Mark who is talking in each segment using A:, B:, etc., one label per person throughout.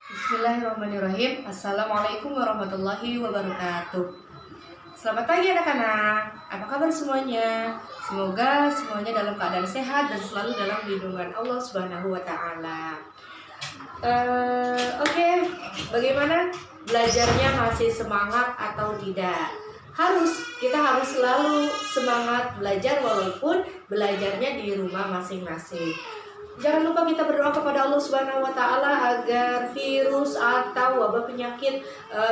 A: Bismillahirrahmanirrahim. Assalamualaikum warahmatullahi wabarakatuh. Selamat pagi anak-anak. Apa kabar semuanya? Semoga semuanya dalam keadaan sehat dan selalu dalam lindungan Allah Subhanahu wa taala. Oke. Bagaimana belajarnya, masih semangat atau tidak? Kita harus selalu semangat belajar walaupun belajarnya di rumah masing-masing. Jangan lupa kita berdoa kepada Allah Subhanahu wa taala agar virus atau wabah penyakit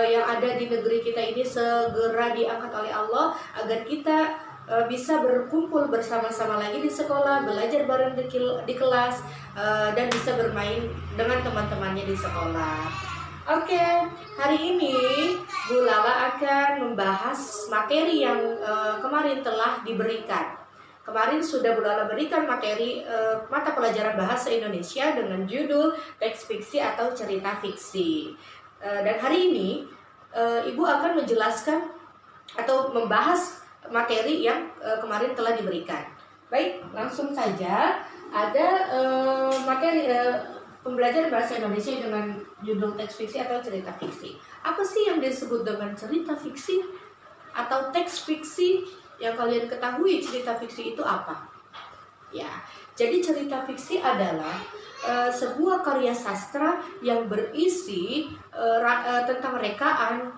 A: yang ada di negeri kita ini segera diangkat oleh Allah, agar kita bisa berkumpul bersama-sama lagi di sekolah, belajar bareng di kelas, dan bisa bermain dengan teman-temannya di sekolah. Oke, hari ini Bu Lala akan membahas materi yang kemarin telah diberikan. Kemarin sudah Bu Lala berikan materi mata pelajaran bahasa Indonesia dengan judul teks fiksi atau cerita fiksi. Dan hari ini Ibu akan menjelaskan atau membahas materi yang kemarin telah diberikan. Baik, langsung saja ada materi pembelajaran bahasa Indonesia dengan judul teks fiksi atau cerita fiksi. Apa sih yang disebut dengan cerita fiksi atau teks fiksi? Yang kalian ketahui cerita fiksi itu apa? Ya, jadi cerita fiksi adalah sebuah karya sastra yang berisi tentang rekaan,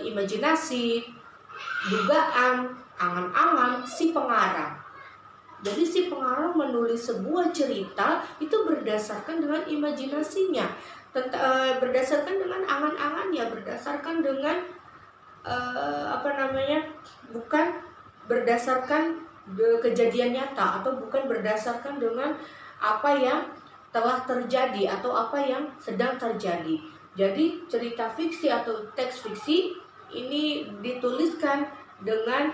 A: imajinasi, dugaan, angan-angan si pengarang. Jadi si pengarang menulis sebuah cerita itu berdasarkan dengan imajinasinya, berdasarkan dengan angan-angannya, berdasarkan dengan bukan berdasarkan kejadian nyata atau bukan berdasarkan dengan apa yang telah terjadi atau apa yang sedang terjadi. Jadi cerita fiksi atau teks fiksi ini dituliskan dengan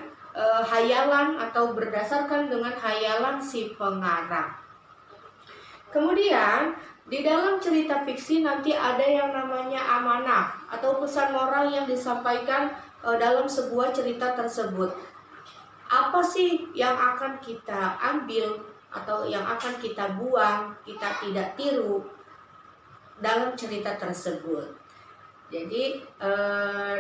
A: hayalan atau berdasarkan dengan hayalan si pengarang. Kemudian di dalam cerita fiksi nanti ada yang namanya amanah atau pesan moral yang disampaikan dalam sebuah cerita tersebut. Apa sih yang akan kita ambil atau yang akan kita buang, kita tidak tiru dalam cerita tersebut. Jadi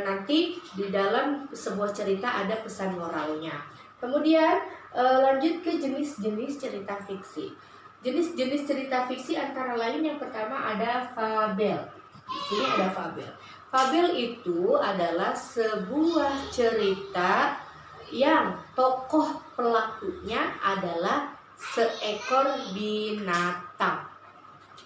A: nanti di dalam sebuah cerita ada pesan moralnya. Kemudian lanjut ke jenis-jenis cerita fiksi. Jenis-jenis cerita fiksi antara lain yang pertama ada fabel. Di sini ada fabel. Fabel itu adalah sebuah cerita yang tokoh pelakunya adalah seekor binatang.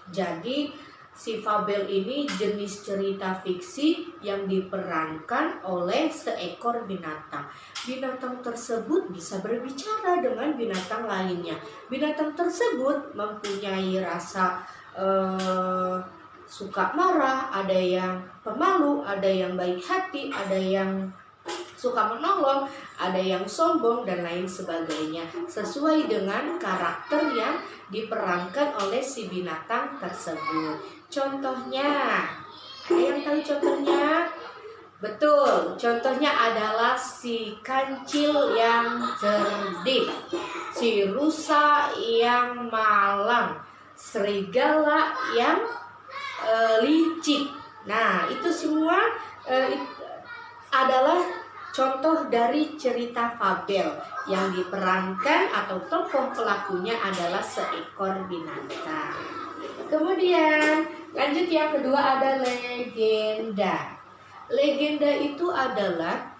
A: Jadi si fabel ini jenis cerita fiksi yang diperankan oleh seekor binatang. Binatang tersebut bisa berbicara dengan binatang lainnya. Binatang tersebut mempunyai rasa suka marah, ada yang pemalu, ada yang baik hati, ada yang suka menolong, ada yang sombong dan lain sebagainya, sesuai dengan karakter yang diperankan oleh si binatang tersebut. Contohnya, ada yang tahu contohnya? Betul, contohnya adalah si kancil yang cerdik, si rusa yang malang, serigala yang licik. Nah, itu semua adalah contoh dari cerita fabel yang diperankan atau tokoh pelakunya adalah seekor binatang. Kemudian lanjut yang kedua ada legenda. Legenda itu adalah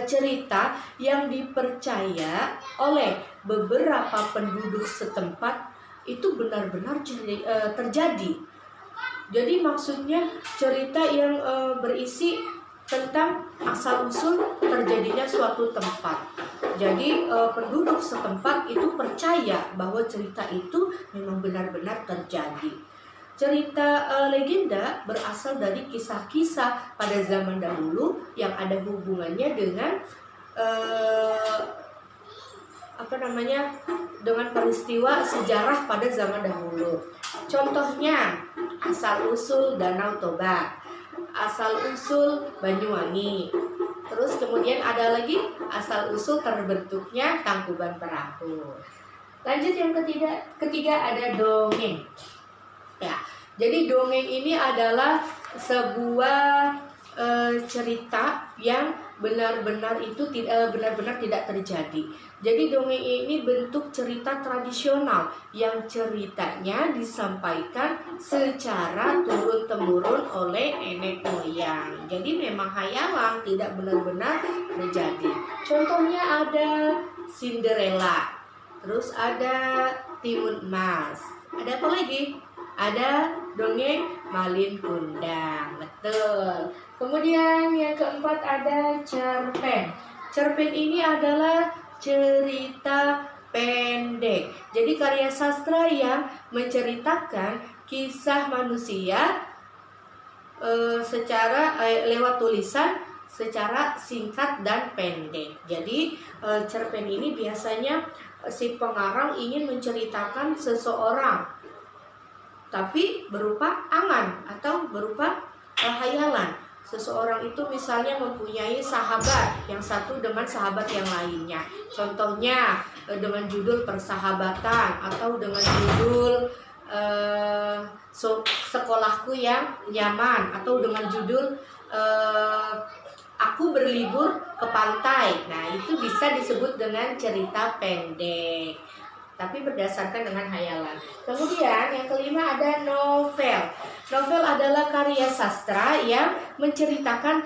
A: cerita yang dipercaya oleh beberapa penduduk setempat itu benar-benar terjadi. Jadi maksudnya cerita yang berisi tentang asal-usul terjadinya suatu tempat. Jadi penduduk setempat itu percaya bahwa cerita itu memang benar-benar terjadi. Cerita legenda berasal dari kisah-kisah pada zaman dahulu yang ada hubungannya dengan dengan peristiwa sejarah pada zaman dahulu. Contohnya asal-usul Danau Toba, asal-usul Banyuwangi. Terus kemudian ada lagi asal-usul terbentuknya Tangkuban Perahu. Lanjut yang ketiga ada dongeng. Ya, Jadi dongeng ini adalah sebuah cerita yang benar-benar tidak terjadi. Jadi dongeng ini bentuk cerita tradisional yang ceritanya disampaikan secara turun-temurun oleh nenek moyang. Jadi memang hayalan, tidak benar-benar terjadi. Contohnya ada Cinderella, terus ada Timun Mas. Ada apa lagi? Ada dongeng Malin Kundang. Betul. Kemudian yang keempat ada cerpen. Cerpen ini adalah cerita pendek. Jadi karya sastra yang menceritakan kisah manusia lewat tulisan secara singkat dan pendek. Jadi cerpen ini biasanya si pengarang ingin menceritakan seseorang, tapi berupa angan atau berupa hayalan. Seseorang itu misalnya mempunyai sahabat yang satu dengan sahabat yang lainnya. Contohnya dengan judul persahabatan, atau dengan judul sekolahku yang nyaman, atau dengan judul aku berlibur ke pantai. Nah, itu bisa disebut dengan cerita pendek, tapi berdasarkan dengan hayalan. Kemudian yang kelima ada novel. Novel adalah karya sastra yang menceritakan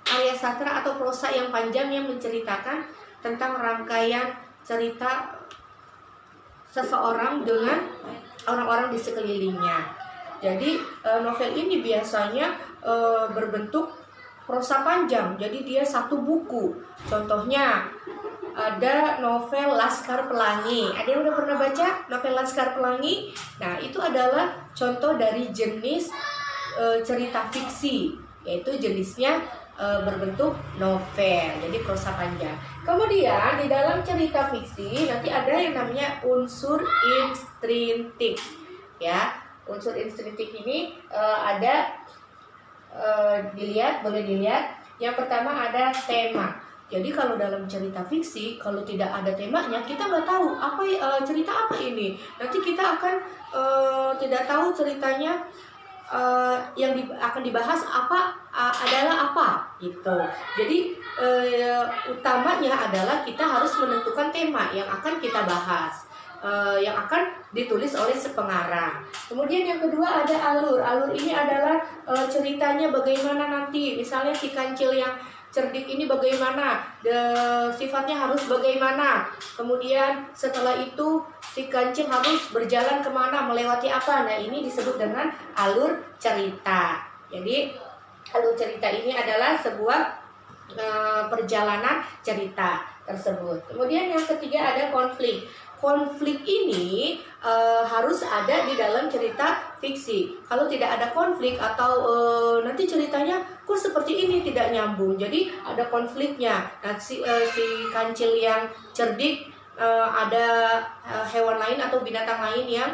A: karya sastra atau prosa yang panjang yang menceritakan tentang rangkaian cerita seseorang dengan orang-orang di sekelilingnya. Jadi novel ini biasanya berbentuk prosa panjang. Jadi dia satu buku. Contohnya ada novel Laskar Pelangi. Ada yang udah pernah baca novel Laskar Pelangi? Nah, itu adalah contoh dari jenis cerita fiksi, yaitu jenisnya berbentuk novel, jadi prosa panjang. Kemudian di dalam cerita fiksi nanti ada yang namanya unsur instinktif. Ya, unsur instinktif ini boleh dilihat. Yang pertama ada tema. Jadi kalau dalam cerita fiksi, kalau tidak ada temanya, kita nggak tahu cerita apa ini. Nanti kita akan tidak tahu ceritanya yang akan dibahas adalah apa gitu. Jadi utamanya adalah kita harus menentukan tema yang akan kita bahas, yang akan ditulis oleh si pengarang. Kemudian yang kedua ada alur. Alur ini adalah ceritanya bagaimana nanti, misalnya si kancil yang cerdik ini bagaimana, sifatnya harus bagaimana. Kemudian setelah itu si kancil harus berjalan kemana, melewati apa. Nah, ini disebut dengan alur cerita. Jadi alur cerita ini adalah sebuah perjalanan cerita tersebut. Kemudian yang ketiga ada konflik. Konflik ini harus ada di dalam cerita fiksi. Kalau tidak ada konflik atau nanti ceritanya kok seperti ini, tidak nyambung. Jadi ada konfliknya. Nah, si kancil yang cerdik, ada hewan lain atau binatang lain yang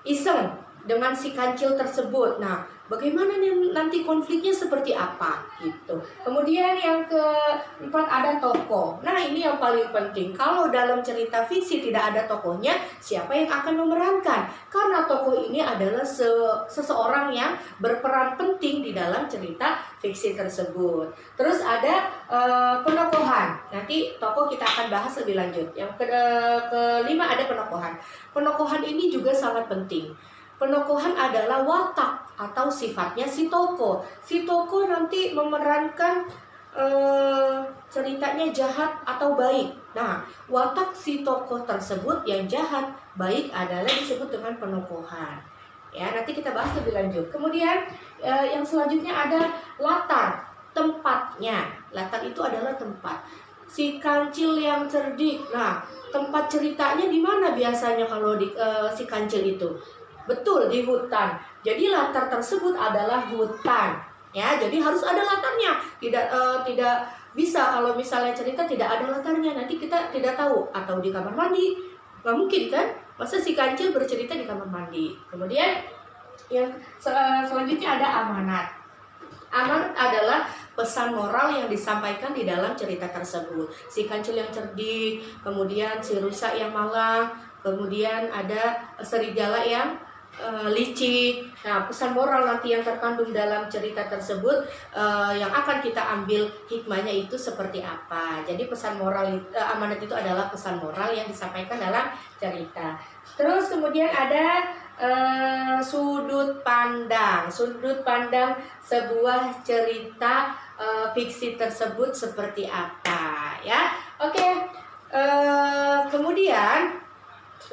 A: iseng dengan si kancil tersebut. Nah, bagaimana nih nanti konfliknya seperti apa gitu. Kemudian yang keempat ada tokoh. Nah, ini yang paling penting. Kalau dalam cerita fiksi tidak ada tokohnya, siapa yang akan memerankan? Karena tokoh ini adalah seseorang yang berperan penting di dalam cerita fiksi tersebut. Terus ada penokohan. Nanti tokoh kita akan bahas lebih lanjut. Yang kelima ada penokohan. Penokohan ini juga sangat penting. Penokohan adalah watak atau sifatnya si tokoh. Si tokoh nanti memerankan ceritanya jahat atau baik. Nah, watak si tokoh tersebut yang jahat, baik adalah disebut dengan penokohan. Ya, nanti kita bahas lebih lanjut. Kemudian yang selanjutnya ada latar, tempatnya. Latar itu adalah tempat. Si kancil yang cerdik. Nah, tempat ceritanya di mana biasanya kalau si kancil itu? Betul, di hutan. Jadi latar tersebut adalah hutan. Ya, jadi harus ada latarnya. Tidak bisa kalau misalnya cerita tidak ada latarnya, nanti kita tidak tahu. Atau di kamar mandi, nggak mungkin kan? Masa si kancil bercerita di kamar mandi. Kemudian yang selanjutnya ada amanat. Amanat adalah pesan moral yang disampaikan di dalam cerita tersebut. Si kancil yang cerdik, kemudian si rusa yang malang, kemudian ada serigala yang licik. Nah, pesan moral nanti yang terkandung dalam cerita tersebut yang akan kita ambil hikmahnya itu seperti apa. Jadi pesan moral amanat itu adalah pesan moral yang disampaikan dalam cerita. Terus kemudian ada sudut pandang. Sudut pandang sebuah cerita fiksi tersebut seperti apa, ya. Oke. Kemudian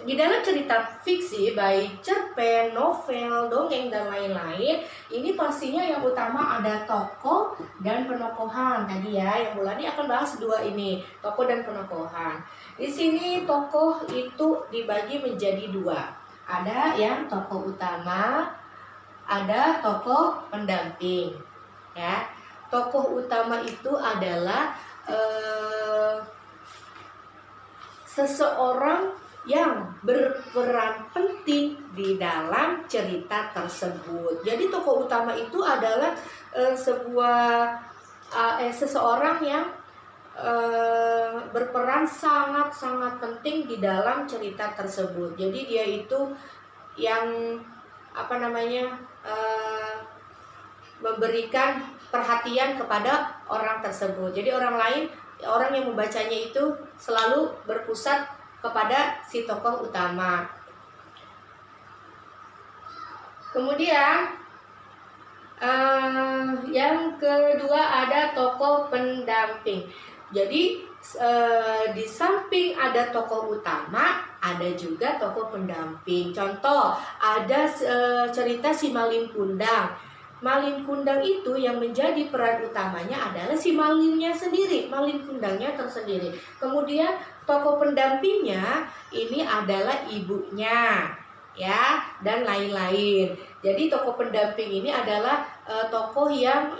A: di dalam cerita fiksi, baik cerpen, novel, dongeng, dan lain-lain, ini pastinya yang utama ada tokoh dan penokohan tadi ya. Yang Bulani akan bahas dua ini, tokoh dan penokohan. Di sini tokoh itu dibagi menjadi dua. Ada yang tokoh utama, ada tokoh pendamping. Ya, tokoh utama itu adalah seseorang yang berperan penting di dalam cerita tersebut. Jadi tokoh utama itu adalah seseorang yang berperan sangat-sangat penting di dalam cerita tersebut. Jadi dia itu yang memberikan perhatian kepada orang tersebut. Jadi orang yang membacanya itu selalu berpusat kepada si tokoh utama. Kemudian yang kedua ada tokoh pendamping. Jadi di samping ada tokoh utama, ada juga tokoh pendamping. Contoh, ada cerita si Malin Kundang. Malin Kundang itu yang menjadi peran utamanya adalah si Malinnya sendiri, Malin Kundangnya tersendiri. Kemudian tokoh pendampingnya ini adalah ibunya, ya, dan lain-lain. Jadi tokoh pendamping ini adalah tokoh yang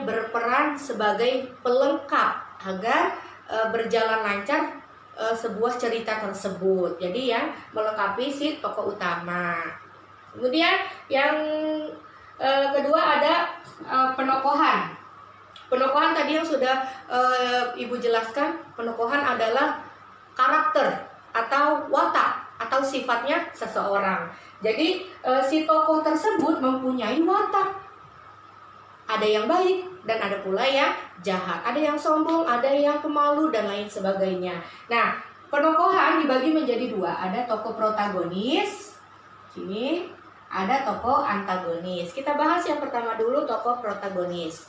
A: berperan sebagai pelengkap agar berjalan lancar sebuah cerita tersebut. Jadi yang melengkapi si tokoh utama. Kemudian yang kedua ada penokohan. Penokohan tadi yang sudah Ibu jelaskan, penokohan adalah karakter atau watak atau sifatnya seseorang. Jadi si tokoh tersebut mempunyai watak. Ada yang baik dan ada pula yang jahat. Ada yang sombong, ada yang pemalu dan lain sebagainya. Nah, penokohan dibagi menjadi dua. Ada tokoh protagonis. Sini ada tokoh antagonis. Kita bahas yang pertama dulu, tokoh protagonis.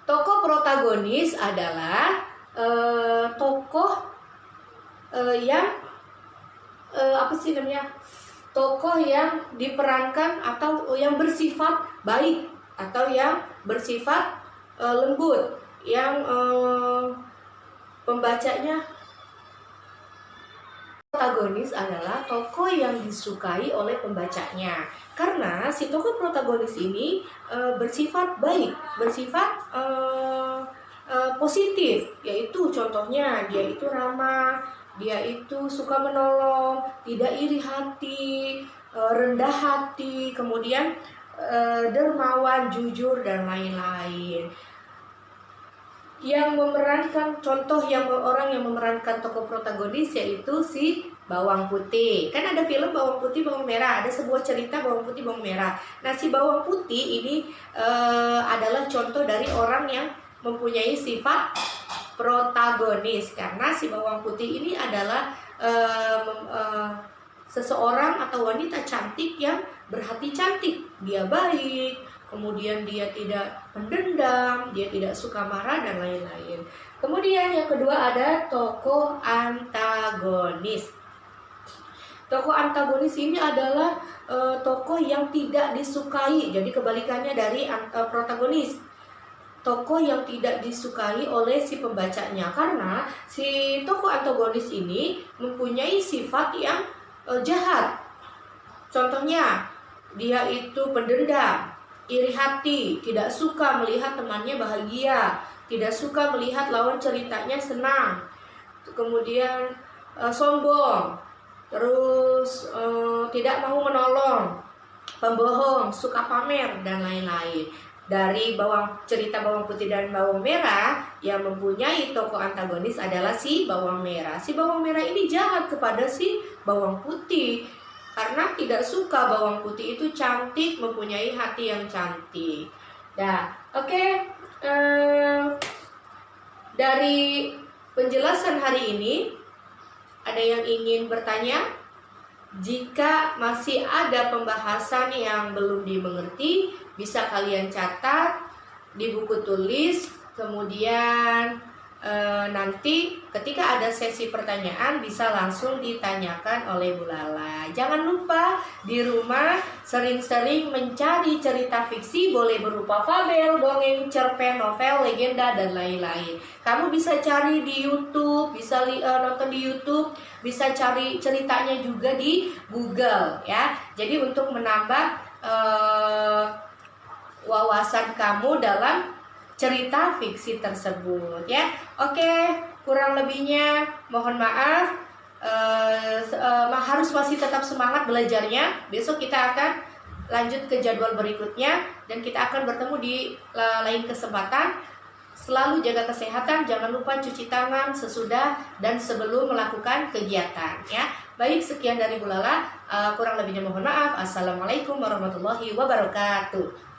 A: Tokoh protagonis adalah tokoh yang tokoh yang diperankan atau yang bersifat baik atau yang bersifat lembut, yang pembacanya. Protagonis adalah tokoh yang disukai oleh pembacanya, karena si tokoh protagonis ini bersifat baik, bersifat positif, yaitu contohnya dia itu ramah, dia itu suka menolong, tidak iri hati, rendah hati, kemudian dermawan, jujur, dan lain-lain. Yang memerankan orang yang memerankan tokoh protagonis yaitu si Bawang Putih. Kan ada film Bawang Putih Bawang Merah, ada sebuah cerita Bawang Putih Bawang Merah. Nah, si Bawang Putih ini adalah contoh dari orang yang mempunyai sifat protagonis, karena si Bawang Putih ini adalah seseorang atau wanita cantik yang berhati cantik. Dia baik, kemudian dia tidak pendendam, dia tidak suka marah, dan lain-lain. Kemudian yang kedua ada tokoh antagonis. Tokoh antagonis ini adalah tokoh yang tidak disukai. Jadi kebalikannya dari protagonis. Tokoh yang tidak disukai oleh si pembacanya, karena si tokoh antagonis ini mempunyai sifat yang jahat. Contohnya, dia itu pendendam, iri hati, tidak suka melihat temannya bahagia, tidak suka melihat lawan ceritanya senang, kemudian sombong, terus tidak mau menolong, pembohong, suka pamer, dan lain-lain. Dari cerita bawang putih dan bawang merah, yang mempunyai tokoh antagonis adalah si bawang merah. Si bawang merah ini jahat kepada si bawang putih karena tidak suka bawang putih itu cantik, mempunyai hati yang cantik. Nah, oke. Dari penjelasan hari ini, ada yang ingin bertanya? Jika masih ada pembahasan yang belum dimengerti, bisa kalian catat di buku tulis. Kemudian nanti ketika ada sesi pertanyaan bisa langsung ditanyakan oleh Bu Lala. Jangan lupa di rumah sering-sering mencari cerita fiksi, boleh berupa fabel, dongeng, cerpen, novel, legenda, dan lain-lain. Kamu bisa cari di YouTube, bisa nonton di YouTube, bisa cari ceritanya juga di Google ya. Jadi untuk menambah wawasan kamu dalam cerita fiksi tersebut ya. Oke, kurang lebihnya mohon maaf. Harus masih tetap semangat belajarnya. Besok kita akan lanjut ke jadwal berikutnya dan kita akan bertemu di lain kesempatan. Selalu jaga kesehatan, jangan lupa cuci tangan sesudah dan sebelum melakukan kegiatan ya. Baik, sekian dari Bu Lala. Kurang lebihnya mohon maaf. Assalamualaikum warahmatullahi wabarakatuh.